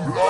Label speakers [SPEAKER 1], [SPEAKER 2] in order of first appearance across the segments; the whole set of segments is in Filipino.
[SPEAKER 1] Magbalik,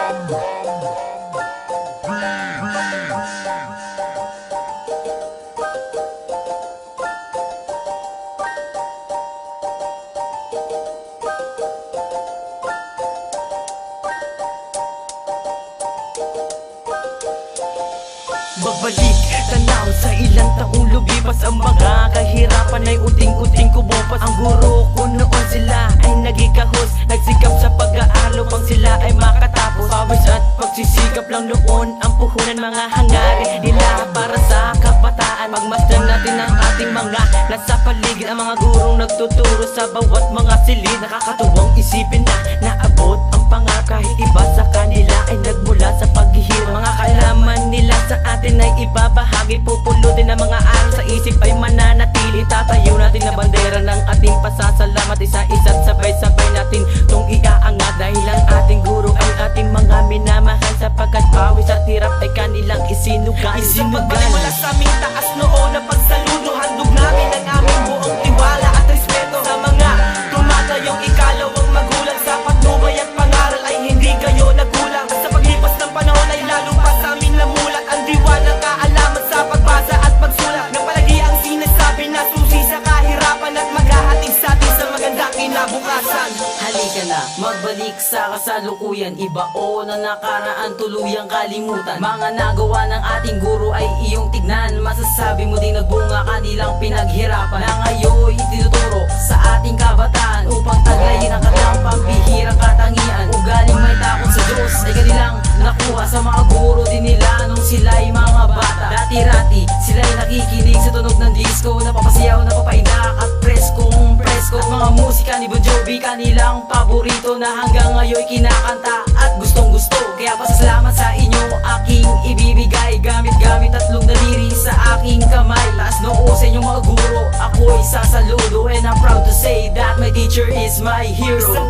[SPEAKER 1] tanaw sa ilang taong lumipas. Ang mga kahirapan ay uting-uting kumupas. Ang guro ko noon sila ay nagikahos, nagsikap sa pag-aaral upang sila ay makatapos. Pawis at pagsisikap lang noon ang puhunan, mga hangarin nila para sa kabataan. Pagmasdan natin ang ating mga nasa paligid, ang mga gurong nagtuturo sa bawat mga silid. Nakakatuwang isipin na naabot ang pangarap kahit iba sa kanila ay nagmula sa paghihirap. Mga kalaman nila sa atin ay ibabahagi, pupulutin ang mga aral sa isip ay mananatili. Tatayo natin na bandera ng ating pasasalamat, isa-isa't sabay-sabay natin tong iaangat. Dahil ang ating guro ay ating mga minamahal, sapagkat pawis at hirap ay kanilang isinugal. Isang pagbalik mula sa aming taas noon na pagsaludo, handog namin ang aming buong tiwala at respeto sa mga tumatayong ikalawang magulang. Sa patnubay at pangaral ay hindi kayo nagulang. Sa paglipas ng panahon ay lalo pa sa amin namulat ang diwa ng kaalaman sa pagbasa at pagsulat, na palagi ang sinasabi na susi sa kahirapan at maghahatid sa atin sa magandang kinabukasan. Halika na, magbalik sa kasalukuyan, ibaon na nakaraan, tuluyang kalimutan. Mga nagawa ng ating guro ay iyong tignan, masasabi mo ding nagbunga kanilang pinaghirapan, na ngayon itinuturo sa ating kabataan upang tagayin ang kanilang pambihirang katangian. Ugaling may takot sa Diyos ay kanilang nakuha sa mga guro din nila nung sila'y mga bata. Dati-rati sila'y nakikinig sa tunog ng disco, napapasayaw, napapainak at preskong presko. At mga musika ni Bon Jovi kanilang paborito, na hanggang ngayon kinakanta at gustong gusto. Kaya pasasalamat sa inyo aking ibibigay, gamit-gamit tatlong daliri sa aking kamay. Taas noo sa inyong mga guro, ako'y sasaludo, and I'm proud to say that my teacher is my hero. Isang